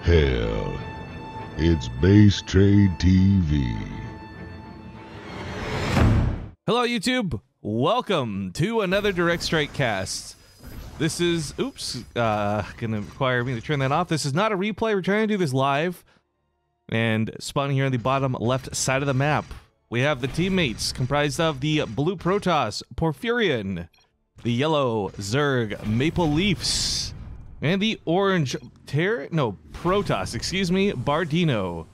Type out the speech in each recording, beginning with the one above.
hell. It's Base Trade TV. Hello, YouTube. Welcome to another Direct Strike cast. This is, gonna require me to turn that off. This is not a replay. We're trying to do this live. And spawning here on the bottom left side of the map, we have the teammates comprised of the blue Protoss, Porphyrion, the yellow Zerg, Maple Leafs, and the orange Protoss, Bardino.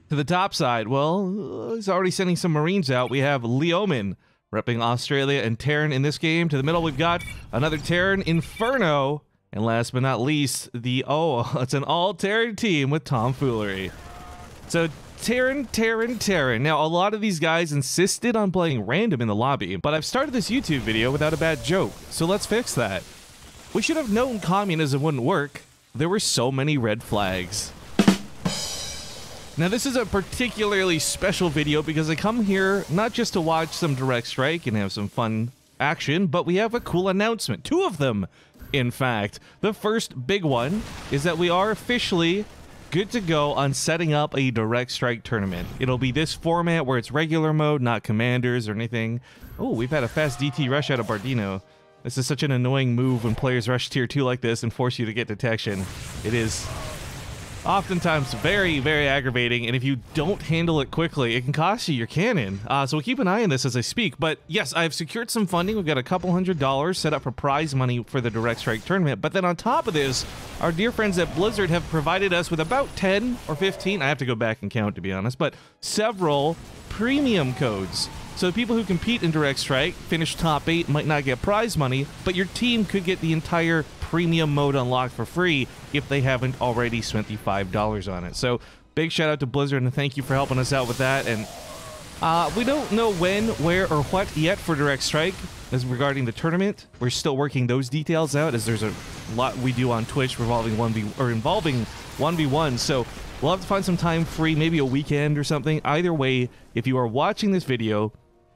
To the top side, well, he's already sending some Marines out. We have Leoman repping Australia and Terran in this game. To the middle, we've got another Terran, Inferno. And last but not least, it's an all-Terran team with Tomfoolery. So Terran. Now, a lot of these guys insisted on playing random in the lobby, but I've started this YouTube video without a bad joke, so let's fix that. We should have known communism wouldn't work. There were so many red flags. Now, this is a particularly special video because I come here not just to watch some Direct Strike and have some fun action, but we have a cool announcement. Two of them, in fact. The first big one is that we are officially good to go on setting up a Direct Strike tournament. It'll be this format where it's regular mode, not commanders or anything. Oh, we've had a fast DT rush out of Bardino. This is such an annoying move when players rush tier 2 like this and force you to get detection. It is oftentimes very, very aggravating, and if you don't handle it quickly, it can cost you your cannon. So we'll keep an eye on this as I speak. But yes, I've secured some funding. We've got a couple $100 set up for prize money for the Direct Strike tournament. But then on top of this, our dear friends at Blizzard have provided us with about 10 or 15, I have to go back and count to be honest, but several premium codes. So people who compete in Direct Strike, finish top 8, might not get prize money, but your team could get the entire premium mode unlocked for free if they haven't already spent the $5 on it. So big shout out to Blizzard and thank you for helping us out with that. And we don't know when, where, or what yet for Direct Strike as regarding the tournament. We're still working those details out as there's a lot we do on Twitch involving 1v1. So we'll have to find some time free, maybe a weekend or something. Either way, if you are watching this video,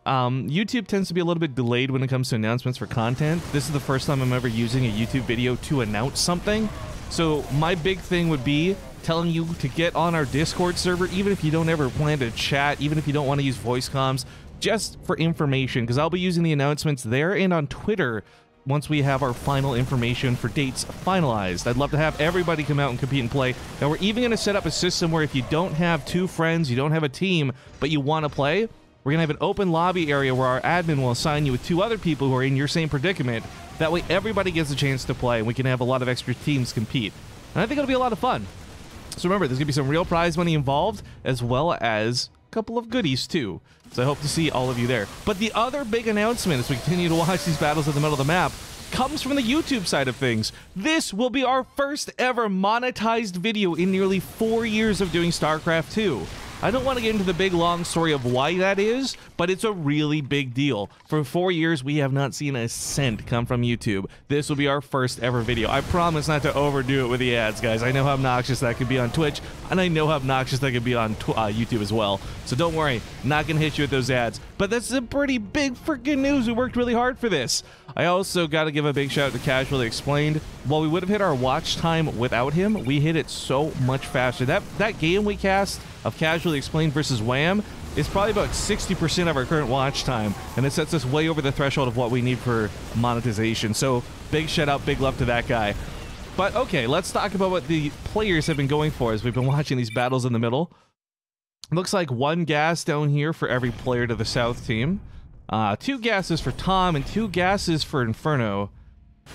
YouTube tends to be a little bit delayed when it comes to announcements for content. This is the first time I'm ever using a YouTube video to announce something. So my big thing would be telling you to get on our Discord server, even if you don't ever plan to chat, even if you don't want to use voice comms, just for information, because I'll be using the announcements there and on Twitter once we have our final information for dates finalized. I'd love to have everybody come out and compete and play. Now, we're even going to set up a system where if you don't have 2 friends, you don't have a team, but you want to play, we're going to have an open lobby area where our admin will assign you with 2 other people who are in your same predicament. That way everybody gets a chance to play and we can have a lot of extra teams compete. And I think it'll be a lot of fun. So remember, there's going to be some real prize money involved as well as a couple of goodies too. So I hope to see all of you there. But the other big announcement as we continue to watch these battles in the middle of the map comes from the YouTube side of things. This will be our first ever monetized video in nearly 4 years of doing StarCraft 2. I don't want to get into the big long story of why that is, but it's a really big deal. For 4 years, we have not seen a cent come from YouTube. This will be our first ever video. I promise not to overdo it with the ads, guys. I know how obnoxious that could be on Twitch, and I know how obnoxious that could be on YouTube as well. So don't worry, not going to hit you with those ads. But that's some pretty big freaking news. We worked really hard for this. I also got to give a big shout out to Casually Explained. While we would have hit our watch time without him, we hit it so much faster. That game we cast of Casually Explained versus Wham is probably about 60% of our current watch time, and it sets us way over the threshold of what we need for monetization. So big shout out, big love to that guy. But okay, let's talk about what the players have been going for as we've been watching these battles in the middle. Looks like 1 gas down here for every player to the south team. 2 gases for Tom and 2 gases for Inferno.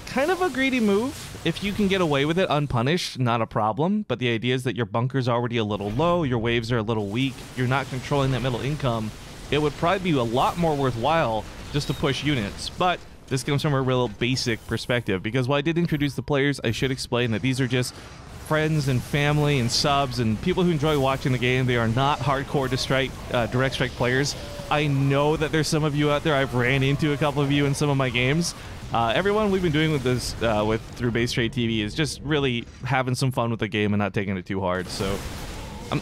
Kind of a greedy move. If you can get away with it unpunished, not a problem. But the idea is that your bunker's already a little low, your waves are a little weak, you're not controlling that middle income. It would probably be a lot more worthwhile just to push units. But this comes from a real basic perspective, because while I did introduce the players, I should explain that these are just friends and family and subs and people who enjoy watching the game. They are not hardcore Direct Strike players. I know that there's some of you out there. I've ran into a couple of you in some of my games. Everyone we've been doing with this through Base Trade TV is just really having some fun with the game and not taking it too hard. So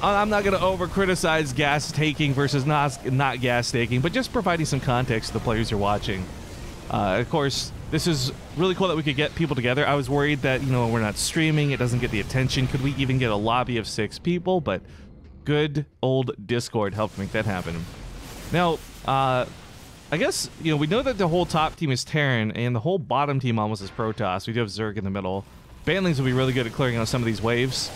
I'm not going to over criticize gas taking versus not gas taking, but just providing some context to the players you're watching. Of course, This is really cool that we could get people together. I was worried that, you know, we're not streaming, it doesn't get the attention. Could we even get a lobby of 6 people? But good old Discord helped make that happen. Now, I guess, you know, we know that the whole top team is Terran, and the whole bottom team almost is Protoss. We do have Zerg in the middle. Banelings will be really good at clearing out some of these waves.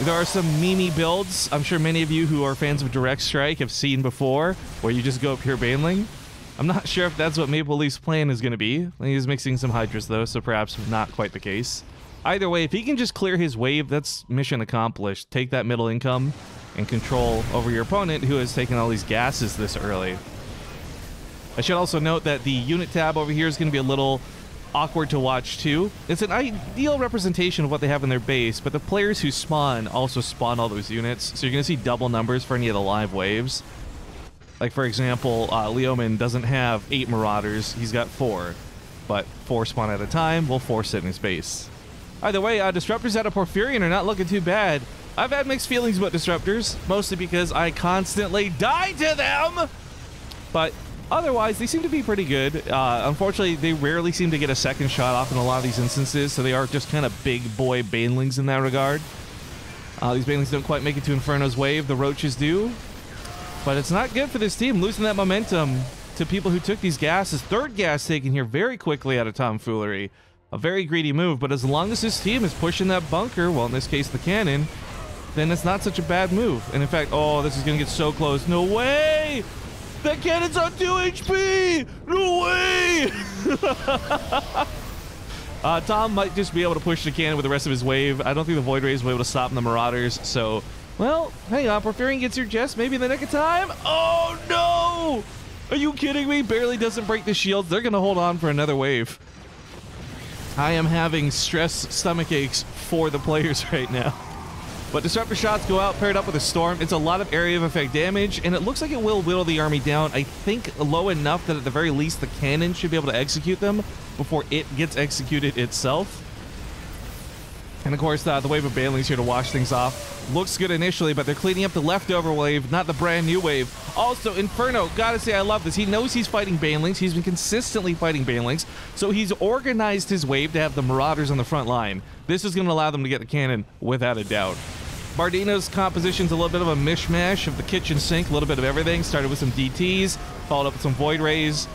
There are some meme builds I'm sure many of you who are fans of Direct Strike have seen before, where you just go pure Baneling. I'm not sure if that's what Maple Leaf's plan is going to be. He's mixing some Hydras though, so perhaps not quite the case. Either way, if he can just clear his wave, that's mission accomplished. Take that middle income and control over your opponent who has taken all these gases this early. I should also note that the unit tab over here is going to be a little awkward to watch too. It's an ideal representation of what they have in their base, but the players who spawn also spawn all those units, so you're going to see double numbers for any of the live waves. Like, for example, Leoman doesn't have 8 Marauders, he's got 4. But 4 spawn at a time, will 4 sit in his base. Either way, Disruptors out of Porphyrion are not looking too bad. I've had mixed feelings about Disruptors, mostly because I constantly die to them! But otherwise, they seem to be pretty good. Unfortunately, they rarely seem to get a second shot off in a lot of these instances, so they are just kind of big boy Banelings in that regard. These Banelings don't quite make it to Inferno's wave, the Roaches do. But it's not good for this team, losing that momentum to people who took these gases. 3rd gas taken here very quickly out of tomfoolery. A very greedy move, but as long as this team is pushing that bunker, well, in this case, the cannon, then it's not such a bad move. And in fact, oh, this is going to get so close. No way! That cannon's on 2 HP! No way! Tom might just be able to push the cannon with the rest of his wave. I don't think the Void Rays will be able to stop the Marauders, so... Well, hang on, Porphyrion gets your Jess maybe in the nick of time. Oh, no! Are you kidding me? Barely doesn't break the shields. They're going to hold on for another wave. I am having stress stomach aches for the players right now. But Disruptor shots go out, paired up with a Storm. It's a lot of area of effect damage, and it looks like it will whittle the army down, I think low enough that at the very least the cannon should be able to execute them before it gets executed itself. And of course, the wave of Banelings here to wash things off. Looks good initially, but they're cleaning up the leftover wave, not the brand new wave. Also, Inferno, gotta say I love this. He knows he's fighting Banelings. He's been consistently fighting Banelings, so he's organized his wave to have the Marauders on the front line. This is going to allow them to get the cannon without a doubt. Bardino's composition's a little bit of a mishmash of the kitchen sink, a little bit of everything. Started with some DTs, followed up with some Void Rays.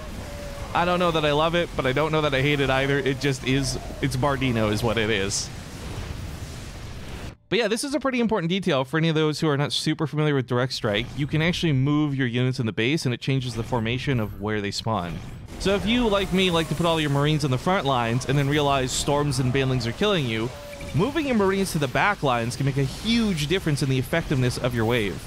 I don't know that I love it, but I don't know that I hate it either. It just is, it's Bardino is what it is. But yeah, this is a pretty important detail for any of those who are not super familiar with Direct Strike. You can actually move your units in the base, and it changes the formation of where they spawn. So if you, like me, like to put all your Marines on the front lines and then realize Storms and Banelings are killing you, moving your Marines to the back lines can make a huge difference in the effectiveness of your wave.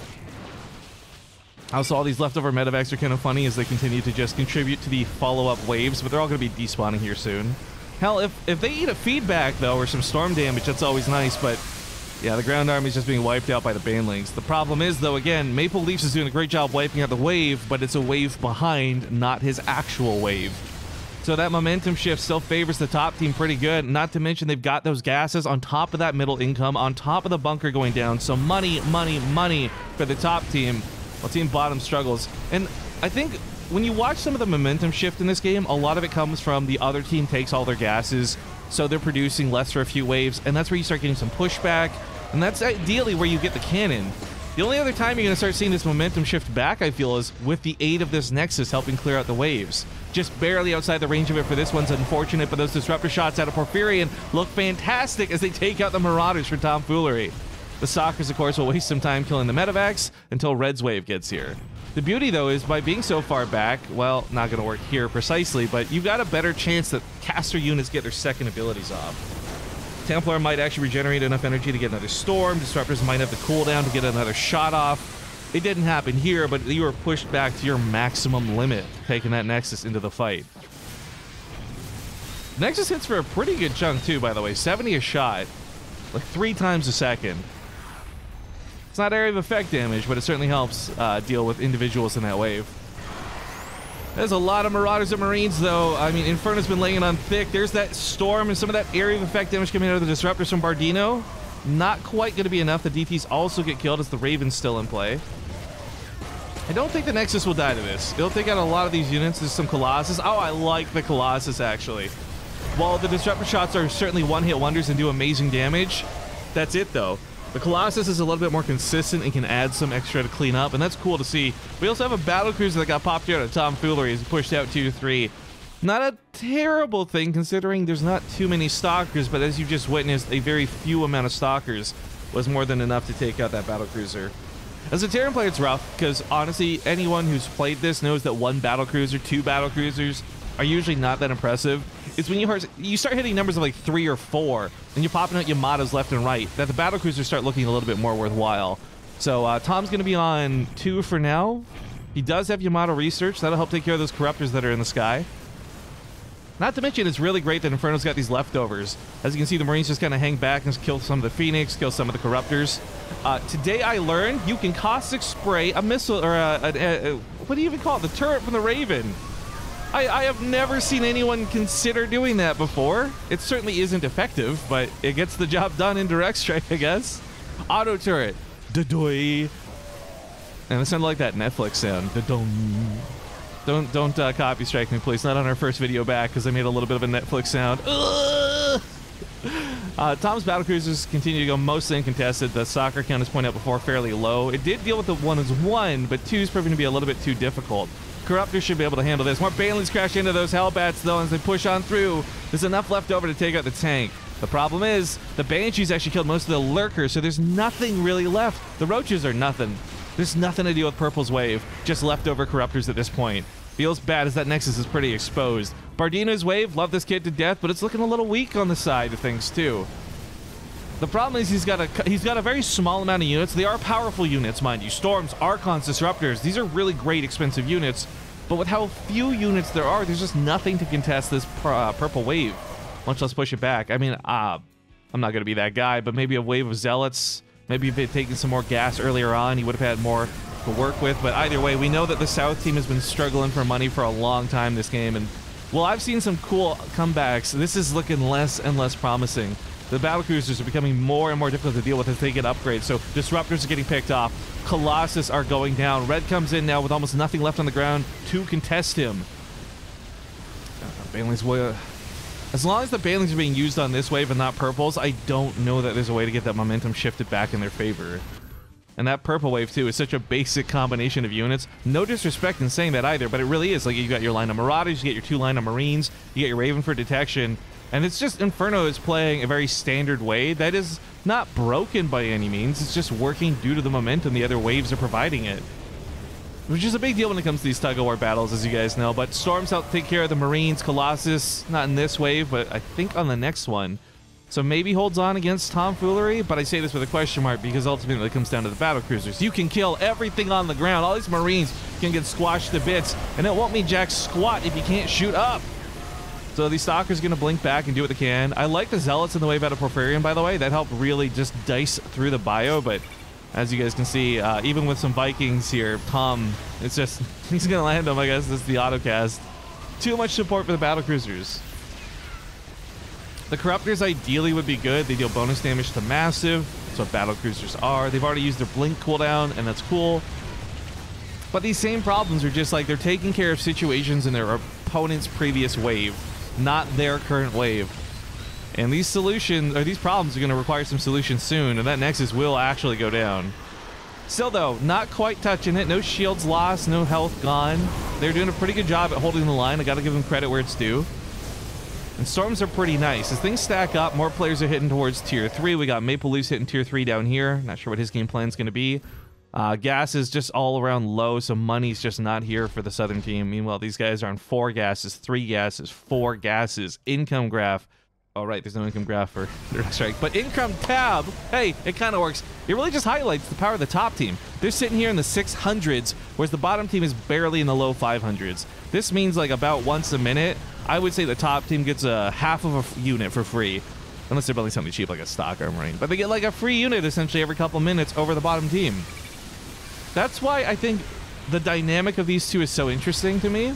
Also, all these leftover medevacs are kind of funny as they continue to just contribute to the follow-up waves, but they're all going to be despawning here soon. Hell, if they eat a feedback, though, or some storm damage, that's always nice, but... yeah, the ground army is just being wiped out by the Banelings. The problem is, though, again, Maple Leafs is doing a great job wiping out the wave, but it's a wave behind, not his actual wave. So that momentum shift still favors the top team pretty good, not to mention they've got those gases on top of that middle income, on top of the bunker going down, so money, money, money for the top team, while team bottom struggles. And I think when you watch some of the momentum shift in this game, a lot of it comes from the other team takes all their gases, so they're producing less for a few waves, and that's where you start getting some pushback, and that's ideally where you get the cannon. The only other time you're going to start seeing this momentum shift back, I feel, is with the aid of this Nexus helping clear out the waves. Just barely outside the range of it for this one's unfortunate, but those Disruptor shots out of Porphyrion look fantastic as they take out the Marauders for tomfoolery. The Stalkers, of course, will waste some time killing the medevacs until Red's wave gets here. The beauty, though, is by being so far back, well, not going to work here precisely, but you've got a better chance that caster units get their second abilities off. Templar might actually regenerate enough energy to get another Storm. Disruptors might have the cooldown to get another shot off. It didn't happen here, but you were pushed back to your maximum limit, taking that Nexus into the fight. Nexus hits for a pretty good chunk, too, by the way. 70 a shot, like 3 times a second. It's not area of effect damage, but it certainly helps deal with individuals in that wave. There's a lot of Marauders and Marines, though. I mean, Inferno's been laying it on thick. There's that Storm and some of that area of effect damage coming out of the Disruptors from Bardino. Not quite going to be enough. The DTs also get killed as the Raven's still in play. I don't think the Nexus will die to this. It'll take out a lot of these units. There's some Colossus. Oh, I like the Colossus, actually. While the disruptor shots are certainly one-hit wonders and do amazing damage, that's it though. The Colossus is a little bit more consistent and can add some extra to clean up, and that's cool to see. We also have a battlecruiser that got popped out of tomfoolery as he pushed out 2-3. Not a terrible thing considering there's not too many stalkers, but as you just witnessed, a very few amount of stalkers was more than enough to take out that battlecruiser. As a Terran player, it's rough because honestly, anyone who's played this knows that one battlecruiser, two battlecruisers are usually not that impressive. It's when you start hitting numbers of like 3 or 4 and you're popping out Yamatas left and right that the battlecruisers start looking a little bit more worthwhile. So Tom's going to be on 2 for now. He does have Yamato research. That'll help take care of those corruptors that are in the sky. Not to mention, it's really great that Inferno's got these leftovers. As you can see, the Marines just kind of hang back and kill some of the Phoenix, kill some of the corruptors. Today I learned you can caustic spray a missile, or what do you even call it? The turret from the Raven. I have never seen anyone consider doing that before. It certainly isn't effective, but it gets the job done in Direct Strike, I guess. Auto turret. Da-doy. And it sounded like that Netflix sound. Da-dong. Don't copy strike me, please. Not on our first video back, because I made a little bit of a Netflix sound. Tom's battlecruisers continue to go mostly uncontested. The soccer count, as pointed out before, fairly low. It did deal with the 1-1, but 2 is proving to be a little bit too difficult. Corruptors should be able to handle this. More Banelings crash into those Hellbats, though, as they push on through. There's enough left over to take out the tank. The problem is, the Banshees actually killed most of the Lurkers, so there's nothing really left. The Roaches are nothing. There's nothing to deal with Purple's wave, just leftover Corruptors at this point. Feels bad as that Nexus is pretty exposed. Bardino's wave, love this kid to death, but it's looking a little weak on the side of things too. The problem is he's got a very small amount of units. They are powerful units, mind you. Storms, Archons, Disruptors, these are really great expensive units, but with how few units there are, there's just nothing to contest this Purple wave, much less push it back. I mean, I'm not going to be that guy, but maybe a wave of Zealots. Maybe if they'd taken some more gas earlier on, he would have had more to work with. But either way, we know that the South team has been struggling for money for a long time this game. And, well, I've seen some cool comebacks. This is looking less and less promising. The battlecruisers are becoming more and more difficult to deal with as they get upgrades. So Disruptors are getting picked off. Colossus are going down. Red comes in now with almost nothing left on the ground to contest him. Banelings will... As long as the Banelings are being used on this wave and not Purples, I don't know that there's a way to get that momentum shifted back in their favor. And that Purple wave, too, is such a basic combination of units. No disrespect in saying that either, but it really is. Like, you got your line of Marauders, you get your 2 line of Marines, you get your Raven for detection, and it's just Inferno is playing a very standard way that is not broken by any means. It's just working due to the momentum the other waves are providing it. Which is a big deal when it comes to these tug-of-war battles, as you guys know. But Storms help take care of the Marines. Colossus, not in this wave, but I think on the next one. So maybe holds on against tomfoolery, but I say this with a question mark because ultimately it comes down to the battlecruisers. You can kill everything on the ground. All these Marines can get squashed to bits, and it won't mean jack squat if you can't shoot up. So these Stalkers are going to blink back and do what they can. I like the Zealots in the wave out of Porphyrion, by the way. That helped really just dice through the bio, but... As you guys can see, even with some Vikings here, Tom, it's just, he's going to land them, I guess. This is the autocast. Too much support for the battlecruisers. The Corruptors ideally would be good. They deal bonus damage to Massive. That's what battlecruisers are. They've already used their Blink cooldown, and that's cool. But these same problems are just like they're taking care of situations in their opponent's previous wave, not their current wave. And these solutions, or these problems, are going to require some solutions soon, and that Nexus will actually go down. Still, though, not quite touching it. No shields lost, no health gone. They're doing a pretty good job at holding the line. I got to give them credit where it's due. And Storms are pretty nice. As things stack up, more players are hitting towards Tier 3. We got Maple Leafs hitting Tier 3 down here. Not sure what his game plan is going to be. Gas is just all around low, so money's just not here for the Southern team. Meanwhile, these guys are on 4 gases, 3 gases, 4 gases. Income graph. Oh, right, there's no income graph for Direct Strike. But income tab, hey, it kind of works. It really just highlights the power of the top team. They're sitting here in the 600s, whereas the bottom team is barely in the low 500s. This means like about once a minute, I would say the top team gets a half of a unit for free. Unless they're building something cheap like a stock Armoring. But they get like a free unit essentially every couple minutes over the bottom team. That's why I think the dynamic of these two is so interesting to me.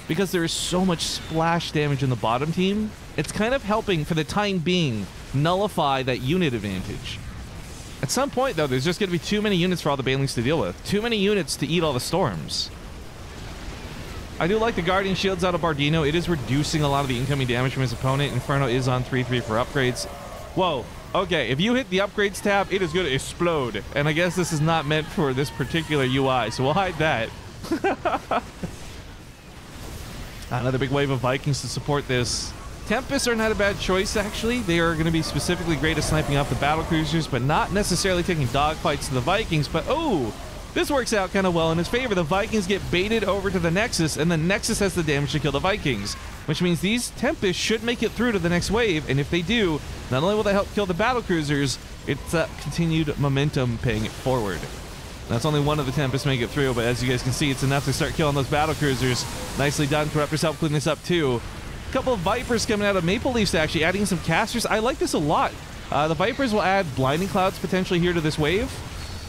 Because there is so much splash damage in the bottom team, it's kind of helping, for the time being, nullify that unit advantage. At some point, though, there's just going to be too many units for all the Banelings to deal with. Too many units to eat all the Storms. I do like the Guardian Shields out of Bardino. It is reducing a lot of the incoming damage from his opponent. Inferno is on 3-3 for upgrades. Whoa. Okay, if you hit the upgrades tab, it is going to explode. And I guess this is not meant for this particular UI, so we'll hide that. Another big wave of Vikings to support this. Tempests are not a bad choice, actually. They are going to be specifically great at sniping off the battlecruisers, but not necessarily taking dogfights to the Vikings. But, oh, this works out kind of well in his favor. The Vikings get baited over to the Nexus, and the Nexus has the damage to kill the Vikings, which means these Tempests should make it through to the next wave. And if they do, not only will they help kill the battlecruisers, it's continued momentum paying it forward. That's only one of the Tempests make it through, but as you guys can see, it's enough to start killing those battlecruisers. Nicely done. Corruptors help clean this up too. A couple of Vipers coming out of Maple Leafs, actually adding some casters. I like this a lot. The Vipers will add Blinding Clouds potentially here to this wave.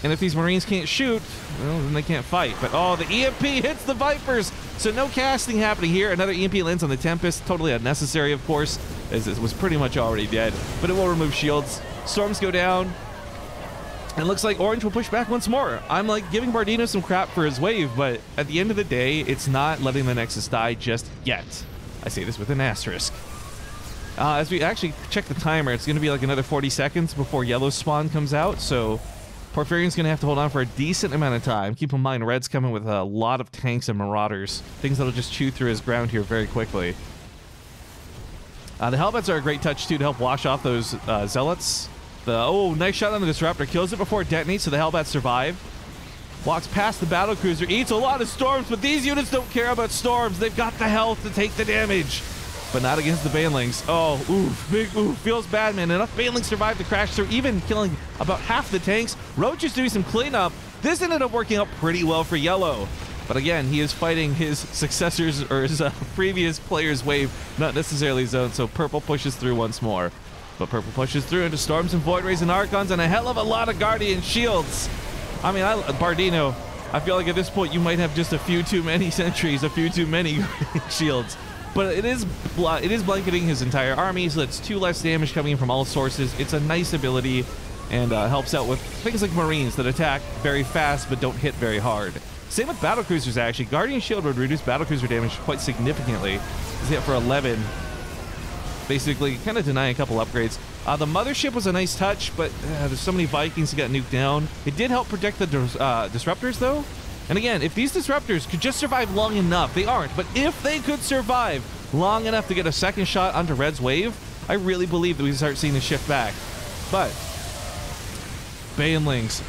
And if these Marines can't shoot, well, then they can't fight. But, oh, the EMP hits the Vipers. So no casting happening here. Another EMP lands on the Tempest. Totally unnecessary, of course, as it was pretty much already dead. But it will remove shields. Storms go down. And it looks like Orange will push back once more. I'm like giving Bardino some crap for his wave, but at the end of the day, it's not letting the Nexus die just yet. I say this with an asterisk. As we actually check the timer, it's going to be like another 40 seconds before Yellow Spawn comes out, so Porphyrian's going to have to hold on for a decent amount of time. Keep in mind, Red's coming with a lot of tanks and Marauders, things that'll just chew through his ground here very quickly. The Hellbats are a great touch, too, to help wash off those Zealots. Oh, nice shot on the Disruptor. Kills it before it detonates, so the Hellbats survive. Walks past the battlecruiser, eats a lot of storms, but these units don't care about storms. They've got the health to take the damage, but not against the Banelings. Oh, oof, big oof, feels bad, man. Enough Banelings survived the crash through, even killing about half the tanks. Roach is doing some cleanup. This ended up working out pretty well for Yellow. But again, he is fighting his successors or his previous player's wave, not necessarily zone, so Purple pushes through once more. But Purple pushes through into Storms and Void Rays and Archons and a hell of a lot of Guardian Shields. I mean, Bardino, I feel like at this point you might have just a few too many sentries, a few too many shields. But it is blanketing his entire army, so that's 2 less damage coming in from all sources. It's a nice ability and helps out with things like Marines that attack very fast but don't hit very hard. Same with battlecruisers, actually. Guardian Shield would reduce battlecruiser damage quite significantly. He's hit for 11. Basically, kind of denying a couple upgrades. The Mothership was a nice touch, but there's so many Vikings that got nuked down. It did help protect the Disruptors, though. And again, if these Disruptors could just survive long enough, they aren't, but if they could survive long enough to get a second shot onto Red's wave, I really believe that we start seeing the shift back. But Banelings,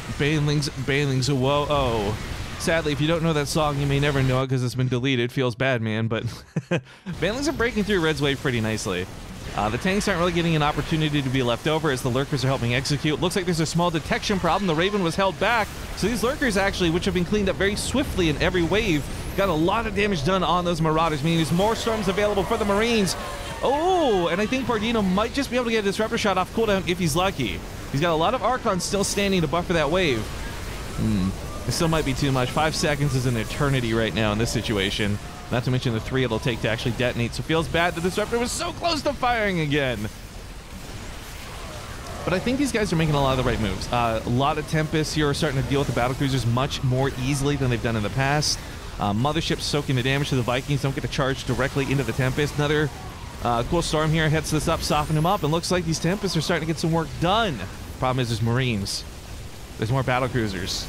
whoa, oh. Sadly, if you don't know that song, you may never know it because it's been deleted. Feels bad, man, but Banelings are breaking through Red's wave pretty nicely. The tanks aren't really getting an opportunity to be left over as the Lurkers are helping execute. Looks like there's a small detection problem. The Raven was held back. So these Lurkers actually, which have been cleaned up very swiftly in every wave, got a lot of damage done on those Marauders, meaning there's more Storms available for the Marines. Oh, and I think Bardino might just be able to get a Disruptor shot off cooldown if he's lucky. He's got a lot of Archons still standing to buffer that wave. It still might be too much. 5 seconds is an eternity right now in this situation. Not to mention the 3 it'll take to actually detonate, so it feels bad the Disruptor was so close to firing again. But I think these guys are making a lot of the right moves. A lot of Tempests here are starting to deal with the battlecruisers much more easily than they've done in the past. Motherships soaking the damage to the Vikings, don't get to charge directly into the Tempest. Another cool Storm here hits this up, soften him up, and looks like these Tempests are starting to get some work done. Problem is there's Marines. There's more battlecruisers.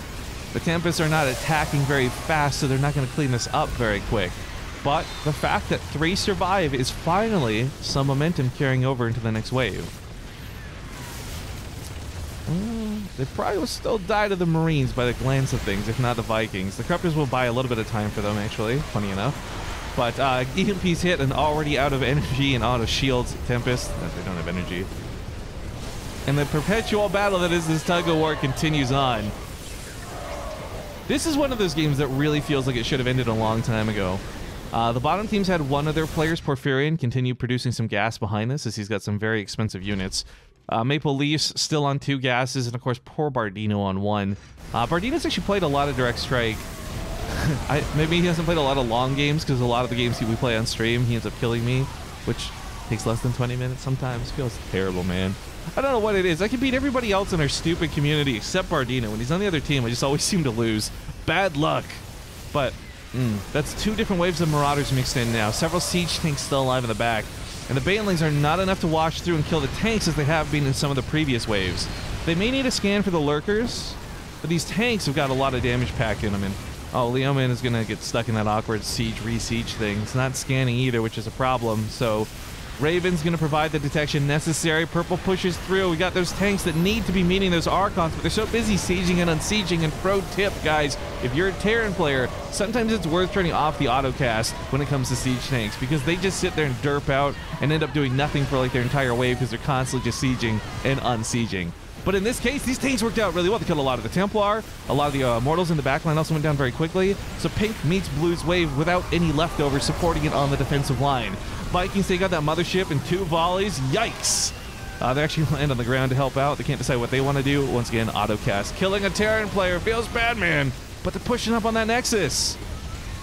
The Tempests are not attacking very fast, so they're not going to clean this up very quick. But the fact that 3 survive is finally some momentum carrying over into the next wave. They probably will still die to the Marines by the glance of things, if not the Vikings. The Corruptors will buy a little bit of time for them, actually, funny enough. But EMP's hit an already out of energy and out of shields Tempest. They don't have energy. And the perpetual battle that is this tug-of-war continues on. This is one of those games that really feels like it should have ended a long time ago. The bottom teams had one of their players, Porphyrian, continue producing some gas behind this as he's got some very expensive units. Maple Leafs still on 2 gases, and of course poor Bardino on 1. Bardino's actually played a lot of Direct Strike. Maybe he hasn't played a lot of long games because a lot of the games we play on stream he ends up killing me, which takes less than 20 minutes sometimes. Feels terrible, man. I don't know what it is. I can beat everybody else in our stupid community except Bardino. When he's on the other team, I just always seem to lose. Bad luck. But That's 2 different waves of Marauders mixed in now. Several siege tanks still alive in the back. And the Banelings are not enough to wash through and kill the tanks as they have been in some of the previous waves. They may need a scan for the lurkers, but these tanks have got a lot of damage packed in them. And oh, Leoman is going to get stuck in that awkward siege, re-siege thing. It's not scanning either, which is a problem. So Raven's going to provide the detection necessary. Purple pushes through. We got those tanks that need to be meeting those Archons, but they're so busy sieging and unsieging. And pro tip, guys, if you're a Terran player, sometimes it's worth turning off the autocast when it comes to siege tanks, because they just sit there and derp out and end up doing nothing for like their entire wave because they're constantly just sieging and unsieging. But in this case, these tanks worked out really well. They killed a lot of the Templar. A lot of the Immortals in the backline also went down very quickly. So Pink meets Blue's wave without any leftovers supporting it on the defensive line. Vikings, they got that mothership in 2 volleys. Yikes! They actually land on the ground to help out. They can't decide what they want to do. Once again, autocast. Killing a Terran player feels bad, man. But they're pushing up on that Nexus.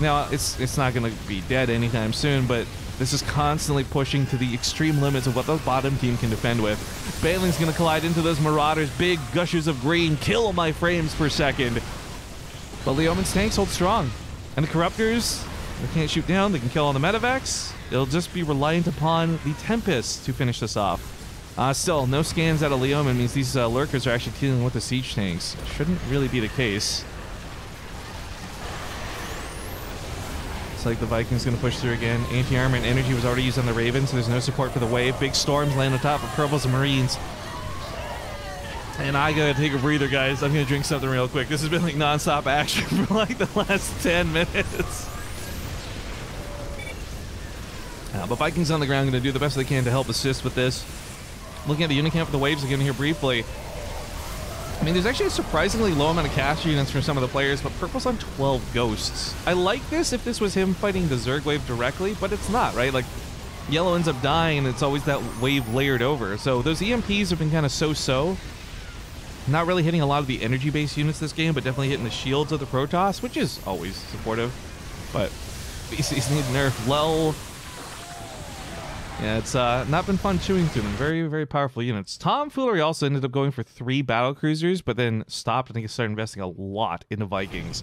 Now, it's not going to be dead anytime soon, but this is constantly pushing to the extreme limits of what the bottom team can defend with. Baneling's going to collide into those Marauders. Big gushes of green kill my frames per second. But Leoman's tanks hold strong. And the Corruptors, they can't shoot down. They can kill on the Medivacs. It'll just be reliant upon the Tempest to finish this off. Still, no scans out of Leoman means these Lurkers are actually dealing with the siege tanks. Shouldn't really be the case. Like the Vikings going to push through again. Anti-armor and energy was already used on the Ravens, so there's no support for the wave. Big storms land on top of Purples and Marines. And I gotta take a breather, guys. I'm gonna drink something real quick. This has been like non-stop action for like the last 10 minutes. But Vikings on the ground going to do the best they can to help assist with this. Looking at the unit count for the waves again here briefly. I mean, there's actually a surprisingly low amount of caster units from some of the players, but Purple's on 12 ghosts. I like this if this was him fighting the Zerg wave directly, but it's not, right? Like, Yellow ends up dying, and it's always that wave layered over. So those EMPs have been kind of so-so. Not really hitting a lot of the energy-based units this game, but definitely hitting the shields of the Protoss, which is always supportive. But BCs need nerf. Lel. Yeah, it's not been fun chewing through them. Very, very powerful units. Tomfoolery also ended up going for 3 battle cruisers, but then stopped. I think he started investing a lot into Vikings.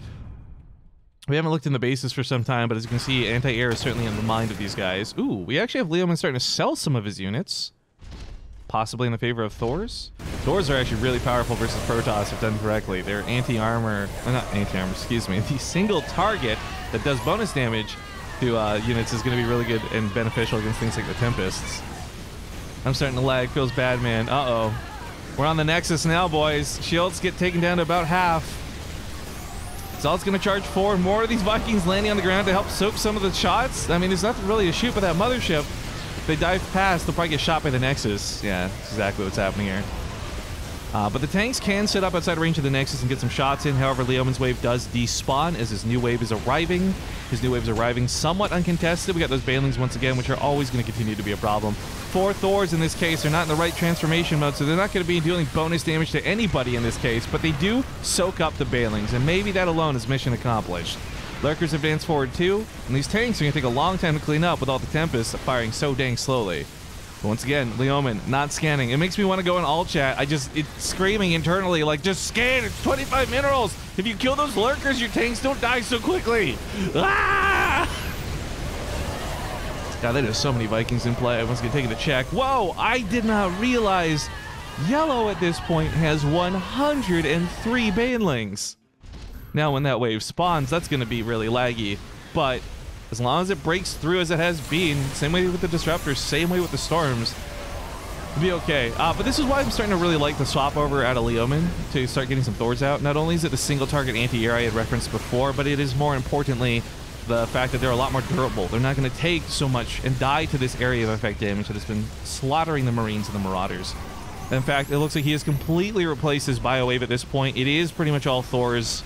We haven't looked in the bases for some time, but as you can see, anti-air is certainly on the mind of these guys. Ooh, we actually have Leoman starting to sell some of his units. Possibly in the favor of Thors. Thors are actually really powerful versus Protoss if done correctly. They're anti-armor, not anti-armor, excuse me. The single target that does bonus damage to units is going to be really good and beneficial against things like the Tempests. I'm starting to lag. Feels bad, man. Uh-oh. We're on the Nexus now, boys. Shields get taken down to about half. Zalt's going to charge forward. More of these Vikings landing on the ground to help soak some of the shots. I mean, there's nothing really to shoot but that mothership. If they dive past, they'll probably get shot by the Nexus. Yeah, that's exactly what's happening here. But the tanks can sit up outside range of the Nexus and get some shots in. However, Leoman's wave does despawn as his new wave is arriving. His new wave is arriving somewhat uncontested. We got those Banelings once again, which are always going to continue to be a problem. 4 Thors in this case are not in the right transformation mode, so they're not going to be dealing bonus damage to anybody in this case, but they do soak up the Banelings, and maybe that alone is mission accomplished. Lurkers advance forward too, and these tanks are going to take a long time to clean up with all the Tempests firing so dang slowly. But once again, Leoman not scanning. It makes me want to go in all chat. It's screaming internally like, just scan. It's 25 minerals. If you kill those Lurkers, your tanks don't die so quickly. Ah! God, there's so many Vikings in play. Everyone's going to take it to check. Whoa, I did not realize Yellow at this point has 103 Banelings. Now when that wave spawns, that's going to be really laggy. But as long as it breaks through as it has been, same way with the Disruptors, same way with the Storms, it'll be okay. But this is why I'm starting to really like the swap over out of Leoman to start getting some Thors out. Not only is it the single target anti-air I had referenced before, but it is more importantly the fact that they're a lot more durable. They're not going to take so much and die to this area of effect damage that has been slaughtering the Marines and the Marauders. In fact, it looks like he has completely replaced his Biowave at this point. It is pretty much all Thors.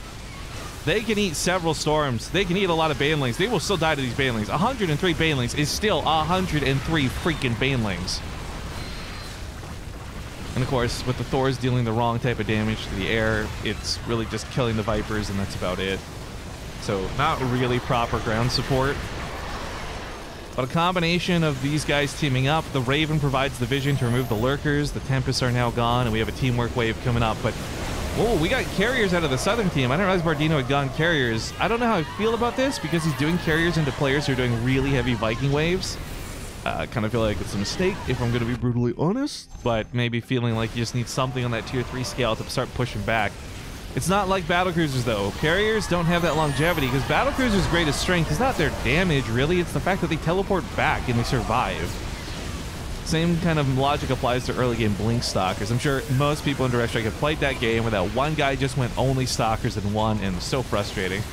They can eat several Storms. They can eat a lot of Banelings. They will still die to these Banelings. 103 Banelings is still 103 freaking Banelings. And of course, with the Thors dealing the wrong type of damage to the air, it's really just killing the Vipers, and that's about it. So not really proper ground support. But a combination of these guys teaming up, the Raven provides the vision to remove the Lurkers, the Tempests are now gone, and we have a teamwork wave coming up. But Oh, we got carriers out of the southern team. I didn't realize Bardino had gone carriers. I don't know how I feel about this because he's doing carriers into players who are doing really heavy Viking waves. I kind of feel like it's a mistake if I'm going to be brutally honest, but maybe feeling like you just need something on that tier 3 scale to start pushing back. It's not like battlecruisers though. Carriers don't have that longevity because battlecruisers' greatest strength is not their damage really, it's the fact that they teleport back and they survive. Same kind of logic applies to early game Blink Stalkers. I'm sure most people in Direct Strike have played that game where that one guy just went only Stalkers and won, and it was so frustrating.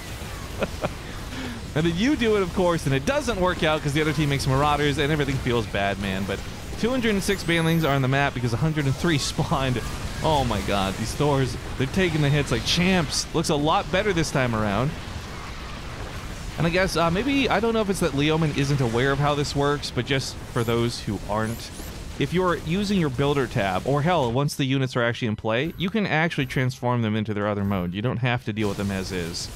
And then you do it, of course, and it doesn't work out because the other team makes Marauders and everything feels bad, man. But 206 Banelings are on the map because 103 spawned. Oh my god, these Thors, they're taking the hits like champs. Looks a lot better this time around. And I guess maybe, I don't know if it's that Leoman isn't aware of how this works, but just for those who aren't, if you're using your builder tab, or hell, once the units are actually in play, you can actually transform them into their other mode. You don't have to deal with them as is.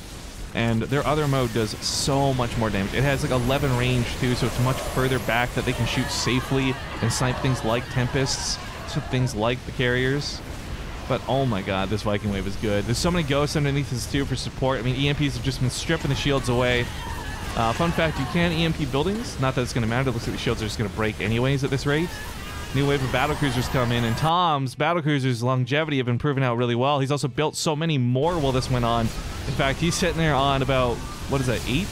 And their other mode does so much more damage. It has like 11 range too, so it's much further back that they can shoot safely and snipe things like Tempests, so things like the carriers. But oh my god, this Viking wave is good. There's so many ghosts underneath this too for support. I mean, EMPs have just been stripping the shields away. Fun fact, you can EMP buildings. Not that it's going to matter. It looks like the shields are just going to break anyways at this rate. New wave of battlecruisers come in, and Tom's battlecruisers' longevity have been proven out really well. He's also built so many more while this went on. In fact, he's sitting there on about, what is that, 8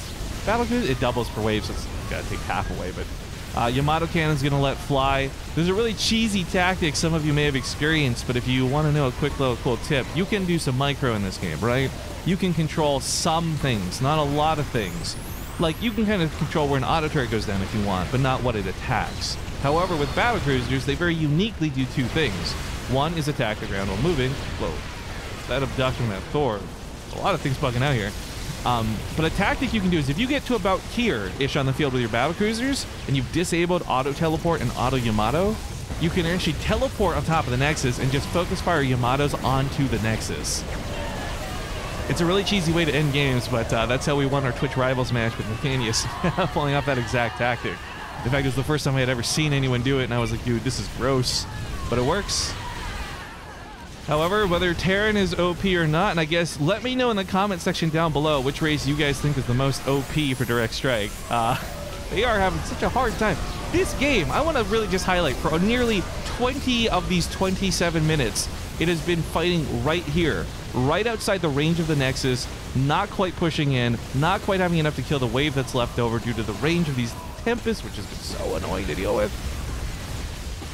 battlecruisers? It doubles per wave, so it's got to take half away, but Yamato Cannon's going to let fly. There's a really cheesy tactic some of you may have experienced, but if you want to know a quick little cool tip, you can do some micro in this game, right? You can control some things, not a lot of things. Like, you can kind of control where an auto turret goes down if you want, but not what it attacks. However, with battlecruisers, they very uniquely do two things. One is attack the ground while moving. Whoa, that abduction, that Thor. A lot of things bugging out here. But a tactic you can do is if you get to about here-ish on the field with your battlecruisers, and you've disabled auto-teleport and auto-Yamato, you can actually teleport on top of the Nexus and just focus fire Yamatos onto the Nexus. It's a really cheesy way to end games, but that's how we won our Twitch Rivals match with Nathanius, pulling off that exact tactic. In fact, it was the first time I had ever seen anyone do it, and I was like, dude, this is gross. But it works. However, whether Terran is OP or not, and I guess let me know in the comment section down below which race you guys think is the most OP for Direct Strike. They are having such a hard time. This game, I want to really just highlight, for nearly 20 of these 27 minutes, it has been fighting right here, right outside the range of the Nexus, not quite pushing in, not quite having enough to kill the wave that's left over due to the range of these Tempests, which has been so annoying to deal with.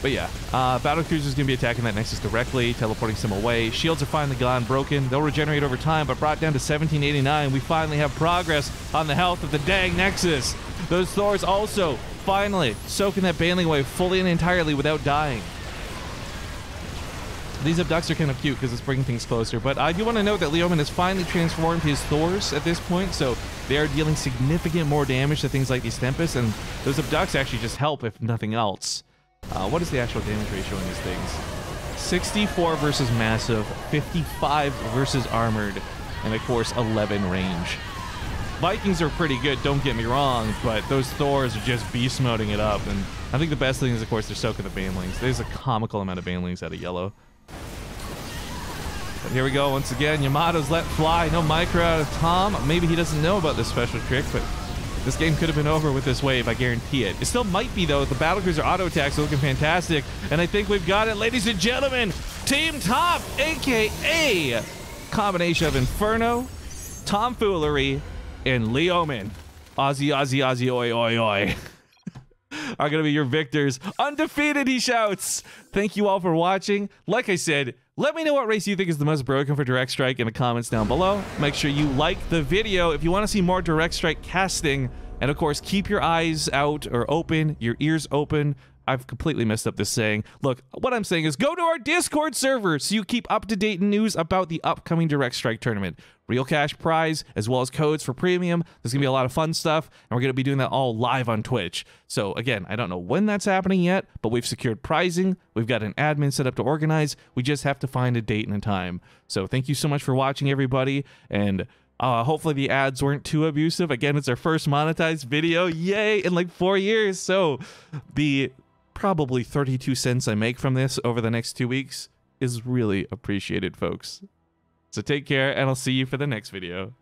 But yeah, battlecruisers going to be attacking that Nexus directly, teleporting some away. Shields are finally gone, broken. They'll regenerate over time, but brought down to 1789. We finally have progress on the health of the dang Nexus. Those Thors also finally soaking that Baneling wave fully and entirely without dying. These abducts are kind of cute because it's bringing things closer, but I do want to note that Leoman has finally transformed his Thors at this point, so they are dealing significant more damage to things like these Tempests, and those abducts actually just help if nothing else. What is the actual damage ratio in these things? 64 versus massive, 55 versus armored, and of course 11 range. Vikings are pretty good, don't get me wrong, but those Thors are just beast moding it up, and I think the best thing is, of course, they're soaking the Banelings. There's a comical amount of Banelings out of yellow. But here we go once again. Yamato's let fly. No micro out of Tom. Maybe he doesn't know about this special trick, but this game could have been over with this wave, I guarantee it. It still might be, though. The battlecruiser auto attacks are looking fantastic, and I think we've got it, ladies and gentlemen. Team Top, a.k.a. combination of Inferno, Tomfoolery, and Leoman. Aussie, Aussie, Aussie, oi, oi, oi. Are going to be your victors. Undefeated, he shouts. Thank you all for watching. Like I said, let me know what race you think is the most broken for Direct Strike in the comments down below. Make sure you like the video if you want to see more Direct Strike casting. And of course, keep your eyes out or open, your ears open. I've completely messed up this saying. Look, what I'm saying is go to our Discord server so you keep up-to-date news about the upcoming Direct Strike tournament. Real cash prize, as well as codes for premium. There's going to be a lot of fun stuff, and we're going to be doing that all live on Twitch. So again, I don't know when that's happening yet, but we've secured pricing. We've got an admin set up to organize. We just have to find a date and a time. So thank you so much for watching, everybody, and hopefully the ads weren't too abusive. Again, it's our first monetized video, yay, in like 4 years. So the probably 32 cents I make from this over the next 2 weeks is really appreciated, folks. So take care, and I'll see you for the next video.